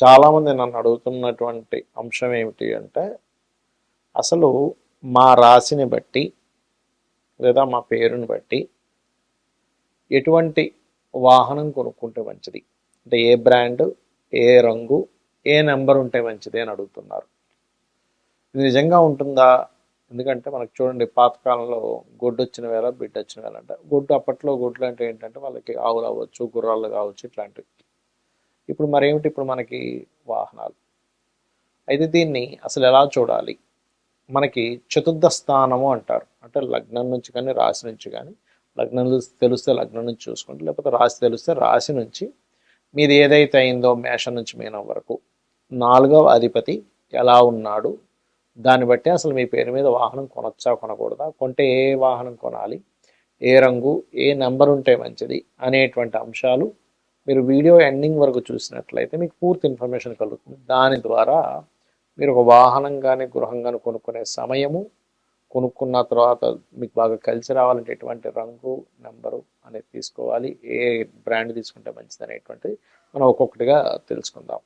చాలామంది నన్ను అడుగుతున్నటువంటి అంశం ఏమిటి అంటే అసలు మా రాశిని బట్టి లేదా మా పేరుని బట్టి ఎటువంటి వాహనం కొనుక్కుంటే మంచిది, అంటే ఏ బ్రాండ్, ఏ రంగు, ఏ నెంబర్ ఉంటే మంచిది అని అడుగుతున్నారు. ఇది నిజంగా ఉంటుందా? ఎందుకంటే మనకు చూడండి, పాతకాలంలో గొడ్డు వచ్చిన వేళ బిడ్డ వచ్చిన వేళ అంట. గొడ్డు అప్పట్లో గొడ్లు అంటే ఏంటంటే వాళ్ళకి ఆవులు అవ్వచ్చు, గుర్రాలు కావచ్చు, ఇట్లాంటివి. ఇప్పుడు మరేమిటి, ఇప్పుడు మనకి వాహనాలు. అయితే దీన్ని అసలు ఎలా చూడాలి? మనకి చతుర్థ స్థానము అంటారు, అంటే లగ్నం నుంచి కానీ రాశి నుంచి కానీ, లగ్నం తెలిస్తే లగ్నం నుంచి చూసుకోండి, లేకపోతే రాశి తెలిస్తే రాశి నుంచి మీది ఏదైతే అయిందో మేషం నుంచి మీనం వరకు 4వ అధిపతి ఎలా ఉన్నాడు, దాన్ని బట్టి అసలు మీ పేరు మీద వాహనం కొనొచ్చా కొనకూడదా, కొంటే ఏ వాహనం కొనాలి, ఏ రంగు, ఏ నెంబర్ ఉంటే మంచిది అనేటువంటి అంశాలు మీరు వీడియో ఎండింగ్ వరకు చూసినట్లయితే మీకు పూర్తి ఇన్ఫర్మేషన్ కలుగుతుంది. దాని ద్వారా మీరు ఒక వాహనం కానీ గృహం కానీ కొనుక్కునే సమయము, కొనుక్కున్న తర్వాత మీకు బాగా కలిసి రావాలంటే ఎటువంటి రంగు, నెంబరు అనేది తీసుకోవాలి, ఏ బ్రాండ్ తీసుకుంటే మంచిది అనేటువంటిది మనం ఒక్కొక్కటిగా తెలుసుకుందాం.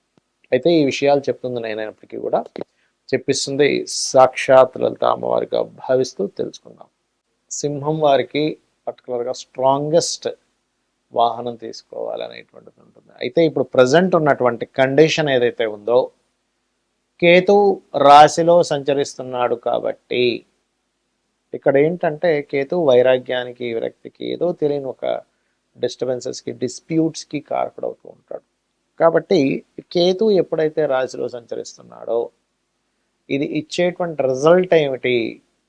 అయితే ఈ విషయాలు చెప్తుంది నేనైనప్పటికీ కూడా చెప్పిస్తుంది సాక్షాత్ లలిత అమ్మవారిగా భావిస్తూ తెలుసుకుందాం. సింహం వారికి పర్టికులర్గా స్ట్రాంగెస్ట్ వాహనం తీసుకోవాలనేటువంటిది ఉంటుంది. అయితే ఇప్పుడు ప్రజెంట్ ఉన్నటువంటి కండిషన్ ఏదైతే ఉందో, కేతు రాశిలో సంచరిస్తున్నాడు కాబట్టి ఇక్కడ ఏంటంటే కేతు వైరాగ్యానికి, విరక్తికి, ఏదో తెలియని ఒక డిస్టర్బెన్సెస్కి, డిస్ప్యూట్స్కి కారకుడవుతూ ఉంటాడు. కాబట్టి కేతు ఎప్పుడైతే రాశిలో సంచరిస్తున్నాడో ఇది ఇచ్చేటువంటి రిజల్ట్ ఏమిటి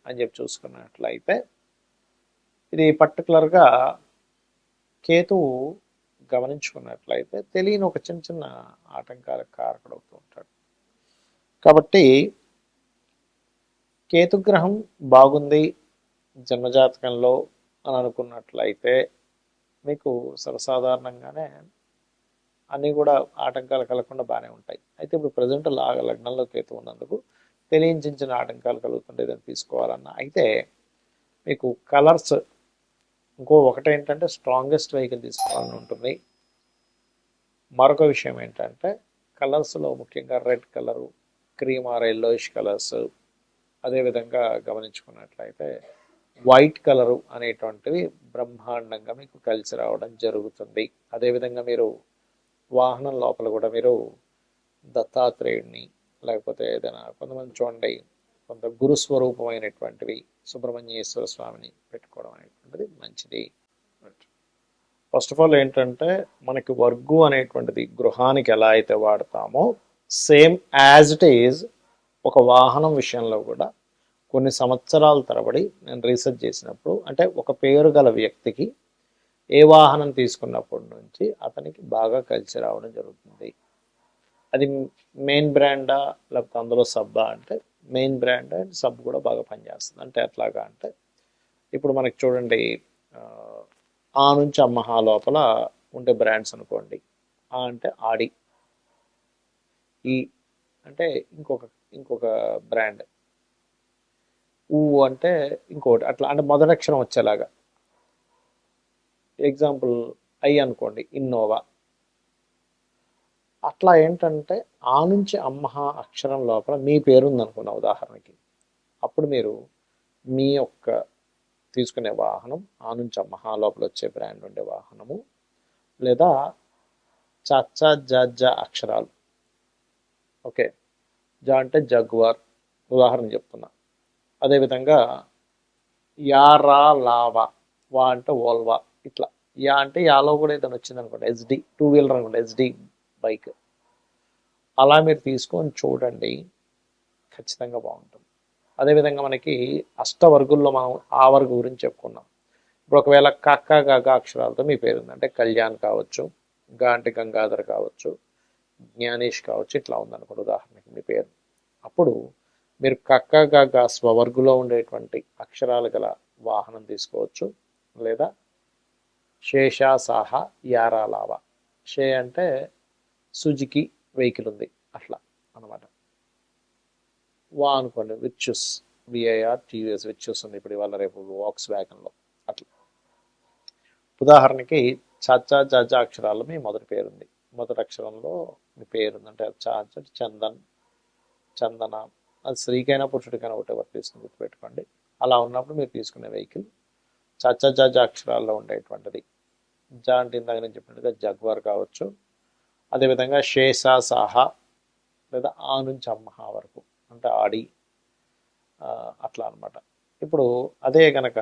అని చెప్పి చూసుకున్నట్లయితే, ఇది పర్టికులర్గా కేతువు గమనించుకున్నట్లయితే తెలియని ఒక చిన్న చిన్న ఆటంకాలకు కారకుడవుతూ ఉంటాడు. కాబట్టి కేతుగ్రహం బాగుంది జన్మజాతకంలో అని అనుకున్నట్లయితే మీకు సర్వసాధారణంగానే అన్నీ కూడా ఆటంకాలు కలగకుండా బాగానే ఉంటాయి. అయితే ఇప్పుడు ప్రజెంట్ లగ్నంలో కేతు ఉన్నందుకు తెలియని చిన్న చిన్న ఆటంకాలు కలుగుతుంటే దాన్ని తీసుకోవాలన్నా, అయితే మీకు కలర్స్ ఒకటేంటంటే స్ట్రాంగెస్ట్ వెహికల్ తీసుకోవాలని ఉంటుంది. మరొక విషయం ఏంటంటే కలర్స్లో ముఖ్యంగా red colour, cream are yellowish colours, అదేవిధంగా గమనించుకున్నట్లయితే వైట్ కలరు అనేటువంటివి బ్రహ్మాండంగా మీకు కలిసి రావడం జరుగుతుంది. అదేవిధంగా మీరు వాహనం లోపల కూడా మీరు దత్తాత్రేయుడిని, లేకపోతే ఏదైనా కొంతమంది చూడండి కొంత గురుస్వరూపమైనటువంటివి సుబ్రహ్మణ్యేశ్వర స్వామిని పెట్టుకోవడం అనేటువంటిది మంచిది. ఫస్ట్ ఆఫ్ ఆల్ ఏంటంటే మనకి వర్గు అనేటువంటిది గృహానికి ఎలా అయితే వాడతామో సేమ్ యాజ్ ఇట్ ఈజ్ ఒక వాహనం విషయంలో కూడా కొన్ని సంవత్సరాల తరబడి నేను రీసెర్చ్ చేసినప్పుడు, అంటే ఒక పేరు గల వ్యక్తికి ఏ వాహనం తీసుకున్నప్పటి నుంచి అతనికి బాగా కలిసి రావడం జరుగుతుంది. అది మెయిన్ బ్రాండా లేకపోతే అందులో సబ్బా అంటే మెయిన్ బ్రాండ్ అండ్ సబ్ కూడా బాగా పనిచేస్తుంది. అంటే ఎట్లాగా అంటే ఇప్పుడు మనకి చూడండి, ఆ నుంచి అమ్మహా లోపల ఉండే బ్రాండ్స్ అనుకోండి. ఆ అంటే ఆడి, ఈ అంటే ఇంకొక బ్రాండ్, ఊ అంటే ఇంకోటి, అట్లా అంటే మొదటి అక్షరం వచ్చేలాగా. ఎగ్జాంపుల్ ఐ అనుకోండి, ఇన్నోవా. అట్లా ఏంటంటే ఆ నుంచి అమ్మహ అక్షరం లోపల మీ పేరు ఉందనుకున్న ఉదాహరణకి, అప్పుడు మీరు మీ యొక్క తీసుకునే వాహనం ఆ నుంచి అమ్మహ లోపల వచ్చే బ్రాండ్ ఉండే వాహనము, లేదా చచ్చా జ అక్షరాలు. ఓకే, జా అంటే జగ్వార్ ఉదాహరణ చెప్తున్నా. అదేవిధంగా యారా లావా, వా అంటే ఓల్వా, ఇట్లా. యా అంటే యాలో కూడా ఏదైనా వచ్చింది అనుకోండి, ఎస్డి 2 వీలర్ అనుకోండి, ఎస్డి బైక్. అలా మీరు తీసుకొని చూడండి, ఖచ్చితంగా బాగుంటుంది. అదేవిధంగా మనకి అష్టవర్గుల్లో మనం ఆ వర్గు గురించి చెప్పుకున్నాం. ఇప్పుడు ఒకవేళ కక్క గగ అక్షరాలతో మీ పేరు ఉంది అంటే కళ్యాణ్ కావచ్చు, గా అంటే గంగాధర్ కావచ్చు, జ్ఞానేష్ కావచ్చు, ఇట్లా ఉందనుకోండి ఉదాహరణకి మీ పేరు. అప్పుడు మీరు కక్క గగ స్వవర్గులో ఉండేటువంటి అక్షరాలు గల వాహనం తీసుకోవచ్చు, లేదా శేషా సాహా యారా లావా. షే అంటే సుజుకి వెహికల్ ఉంది అట్లా అనమాట. వా అనుకోండి విర్చుస్, విఐఆర్ టీవీఎస్ విర్చుస్ ఉంది ఇప్పుడు ఇవాళ రేపు వాక్స్ వ్యాగన్లో అట్లా. ఉదాహరణకి చాచా జాజా అక్షరాలు మీ మొదటి పేరుంది, మొదటి అక్షరంలో మీ పేరు ఉందంటే చ అంటే చందన్, చందన. అది స్త్రీకైనా పురుషుడికైనా ఒకటే వర్తిస్తుంది, గుర్తుపెట్టుకోండి. అలా ఉన్నప్పుడు మీరు తీసుకునే వెహికల్ చ చ జ అక్షరాల్లో ఉండేటువంటిది. జ అంటే ఇందాక నేను చెప్పినట్టుగా జగ్వార్ కావచ్చు. అదేవిధంగా షేషా సాహా లేదా ఆ నుంచి అమ్మహ వరకు అంటే ఆడి, అట్లా అనమాట. ఇప్పుడు అదే కనుక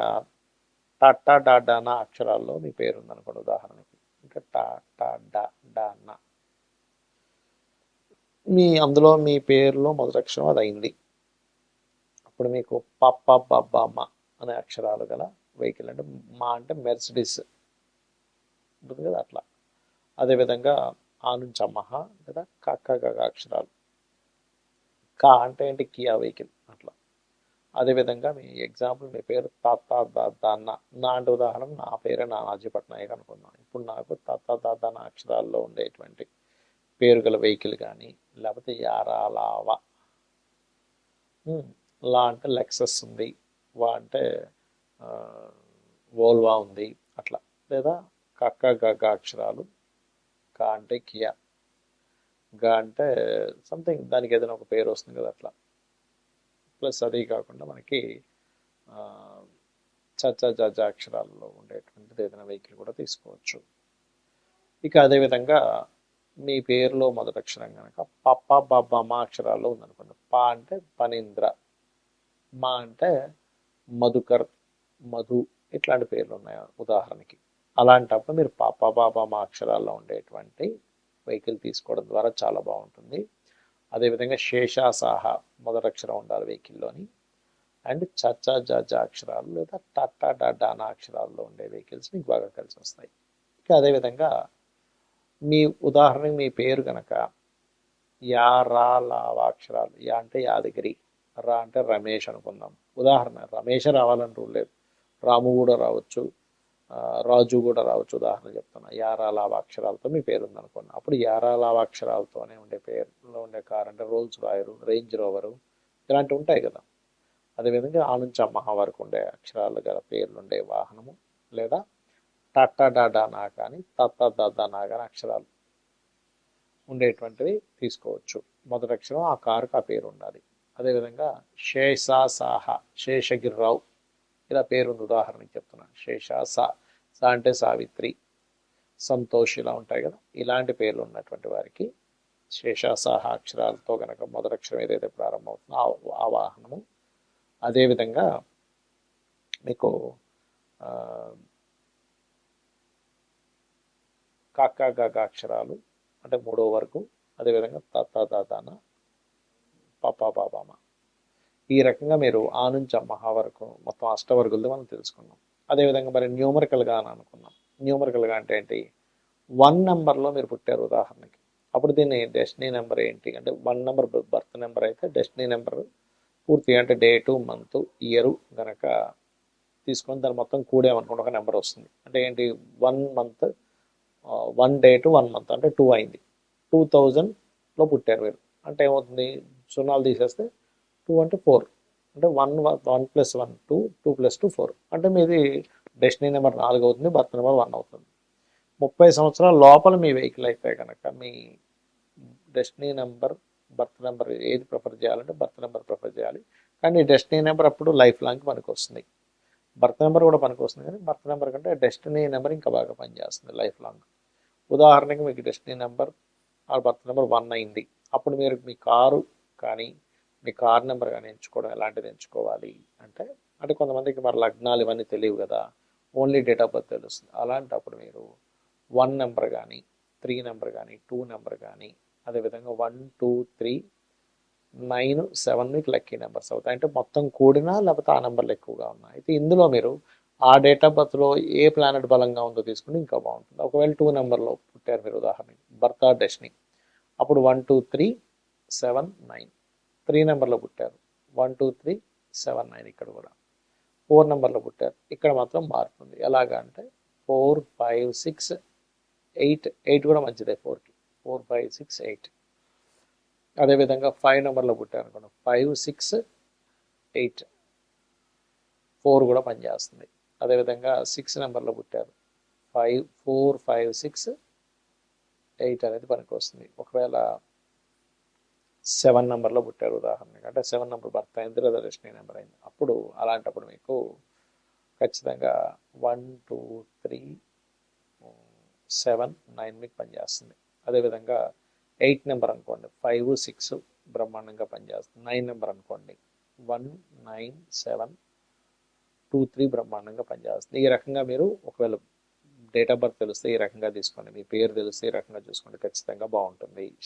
టా డా డానా అక్షరాల్లో మీ పేరు ఉందనుకోండి ఉదాహరణకి, ఇంకా టా టా డా డానా, అందులో మీ పేరులో మొదటి అక్షరం అది అయింది. అప్పుడు మీకు పప్ప బబ్బ మ అనే అక్షరాలు గల వెహికల్, అంటే మా అంటే మెర్సిడిస్ ఉంటుంది కదా అట్లా. అదేవిధంగా ఆ నుంచి అమ్మహ లేదా కక్క గగ అక్షరాలు. కా అంటే ఏంటి కియా వెహికల్ అట్లా. అదేవిధంగా మీ ఎగ్జాంపుల్ మీ పేరు తాత దాన్న, నా అంటే ఉదాహరణ నా పేరే నానాజీ పట్నాయక్ అనుకుందాం. ఇప్పుడు నాకు తాత దాదాన అక్షరాల్లో ఉండేటువంటి పేరు గల వెహికల్ కానీ, లేకపోతే యారా లావా, లా అంటే లెక్సస్ ఉంది, వా అంటే వోల్వా ఉంది అట్లా. లేదా కక్క గగ అక్షరాలు, కా అంటే కియా, గా అంటే సంథింగ్ దానికి ఏదైనా ఒక పేరు వస్తుంది కదా అట్లా. ప్లస్ అది కాకుండా మనకి చ జ అక్షరాలలో ఉండేటువంటిది ఏదైనా వెహికల్ కూడా తీసుకోవచ్చు. ఇక అదేవిధంగా మీ పేరులో మొదటి అక్షరం కనుక పప్ప బబ్బ మా అక్షరాల్లో ఉందనుకోండి. పా అంటే పనీంద్ర, మా అంటే మధుకర్, మధు, ఇట్లాంటి పేర్లు ఉన్నాయి ఉదాహరణకి. అలాంటప్పుడు మీరు పాప బాబా మా అక్షరాల్లో ఉండేటువంటి వెహికల్ తీసుకోవడం ద్వారా చాలా బాగుంటుంది. అదేవిధంగా శేషాసాహ మొదటి అక్షరం ఉండాలి వెహికల్లోని. అండ్ చచ్చ జ అక్షరాలు లేదా టట్టా డానా అక్షరాల్లో ఉండే వెహికల్స్ మీకు బాగా కలిసి వస్తాయి. ఇక అదేవిధంగా మీ ఉదాహరణకి మీ పేరు కనుక యా రా లావా అక్షరాలు, యా అంటే యాదగిరి, రా అంటే రమేష్ అనుకుందాం. ఉదాహరణ రమేష్ రావాలని రూల్ లేదు, రాము కూడా రావచ్చు, రాజు కూడా రావచ్చు. ఉదాహరణ చెప్తున్నా. యారా లావా అక్షరాలతో మీ పేరు ఉందనుకోండి. అప్పుడు యారా లావా అక్షరాలతోనే ఉండే పేరులో ఉండే కార్ అంటే రోల్స్ రాయరు, రేంజ్ రోవరు, ఇలాంటివి ఉంటాయి కదా. అదేవిధంగా ఆ నుంచి అమ్మహ వరకు ఉండే అక్షరాలు గల పేర్లు ఉండే వాహనము, లేదా టట్టా డానా కానీ తత్త దానా కానీ అక్షరాలు ఉండేటువంటివి తీసుకోవచ్చు. మొదటి అక్షరం ఆ కారుకు ఆ పేరు ఉండాలి. అదేవిధంగా శేషా సాహ, శేషగిరిరావు ఇలా పేరు ఉంది ఉదాహరణకి చెప్తున్నాను. శేషా సా, సా అంటే సావిత్రి, సంతోష్ ఇలా ఉంటాయి కదా. ఇలాంటి పేర్లు ఉన్నటువంటి వారికి శేషాసాహ అక్షరాలతో కనుక మొదటి అక్షరం ఏదైతే ప్రారంభమవుతుందో ఆ వాహనము. అదేవిధంగా మీకు కాకా గగ అక్షరాలు అంటే మూడో వరకు. అదేవిధంగా తత్త దాదాన పాప బాబామ. ఈ రకంగా మీరు ఆ నుంచి అమ్మహ వరకు మొత్తం అష్టవర్గులది మనం తెలుసుకున్నాం. అదేవిధంగా మరి న్యూమరికల్గా అని అనుకున్నాం. న్యూమరికల్గా అంటే ఏంటి? 1 నెంబర్లో మీరు పుట్టారు ఉదాహరణకి, అప్పుడు దీన్ని డెస్టినీ నెంబర్ ఏంటి అంటే 1 నెంబర్ బర్త్ నెంబర్ అయితే డెస్టినీ నెంబర్ పూర్తి అంటే డేటు మంత్ ఇయరు గనక తీసుకొని దాన్ని మొత్తం కూడేమనుకోండి ఒక నెంబర్ వస్తుంది. అంటే ఏంటి? 1 మంత్ 1 డేటు 1 మంత్ అంటే 2 అయింది. 2000లో పుట్టారు మీరు అంటే ఏమవుతుంది? సున్నాలు తీసేస్తే 2 అంటే 4 అంటే 1 ప్లస్ 1 2, 2 ప్లస్ 2 4 అంటే మీది డెస్టినీ నెంబర్ 4 అవుతుంది, బర్త్ నెంబర్ 1 అవుతుంది. 30 సంవత్సరాల లోపల మీ వెహికల్ అయితే కనుక మీ డెస్టినీ నెంబర్ బర్త్ నెంబర్ ఏది ప్రిఫర్ చేయాలంటే బర్త్ నెంబర్ ప్రిఫర్ చేయాలి. కానీ డెస్టినీ నెంబర్ అప్పుడు లైఫ్ లాంగ్ పనికి వస్తుంది. బర్త్ నెంబర్ కూడా పనికి వస్తుంది, కానీ బర్త్ నెంబర్ కంటే డెస్టినీ నెంబర్ ఇంకా బాగా పనిచేస్తుంది లైఫ్ లాంగ్. ఉదాహరణకి మీకు డెస్టినీ నెంబర్ ఆ బర్త్ నెంబర్ 1 అయింది. అప్పుడు మీరు మీ కారు కానీ మీ కార్ నెంబర్ కానీ ఎంచుకోవడం ఎలాంటిది ఎంచుకోవాలి అంటే కొంతమందికి మరి లగ్నాలు ఇవన్నీ తెలియవు కదా, ఓన్లీ డేట్ ఆఫ్ బర్త్ తెలుస్తుంది. అలాంటప్పుడు మీరు 1 నెంబర్ కానీ 3 నెంబర్ కానీ 2 నెంబర్ కానీ అదేవిధంగా 1 2 3 9 7 మీకు లక్కీ నెంబర్స్ అవుతాయి. అంటే మొత్తం కూడినా లేకపోతే ఆ నెంబర్లు ఎక్కువగా ఉన్నాయి. అయితే ఇందులో మీరు ఆ డేట్ ఆఫ్ బర్త్లో ఏ ప్లానెట్ బలంగా ఉందో తీసుకుని ఇంకా బాగుంటుంది. ఒకవేళ 2 నెంబర్లో పుట్టారు మీరు ఉదాహరణకి, బర్త్ ఆర్ డెస్టినీ, అప్పుడు 1 2 3 7 9. 3 నెంబర్లో పుట్టారు 1 2 3 7 9. ఇక్కడ కూడా 4 నెంబర్లో పుట్టారు, ఇక్కడ మాత్రం మారుతుంది. ఎలాగా అంటే 4 5 6 8. 8 కూడా మంచిదే 4కి, 4 5 6 8. అదేవిధంగా 5 నెంబర్లో పుట్టారు అనుకోండి, 5 6 8, 4 కూడా పనిచేస్తుంది. అదేవిధంగా 6 నెంబర్లో పుట్టారు, 5 4 5 6 8 అనేది పనికి వస్తుంది. ఒకవేళ 7 నెంబర్లో పుట్టారు ఉదాహరణకి, అంటే 7 నెంబర్ బర్త్ అయింది లేదా డెస్టినీ నెంబర్ అయింది, అప్పుడు అలాంటప్పుడు మీకు ఖచ్చితంగా 1 2 3 7 9 మీకు పనిచేస్తుంది. అదేవిధంగా 8 నెంబర్ అనుకోండి, 5 6 బ్రహ్మాండంగా పనిచేస్తుంది. 9 నెంబర్ అనుకోండి, 1 9 7 2 3 బ్రహ్మాండంగా పనిచేస్తుంది. ఈ రకంగా మీరు ఒకవేళ డేట్ ఆఫ్ బర్త్ తెలిస్తే ఈ రకంగా తీసుకోండి, మీ పేరు తెలిస్తే ఈ రకంగా చూసుకోండి, ఖచ్చితంగా బాగుంటుంది.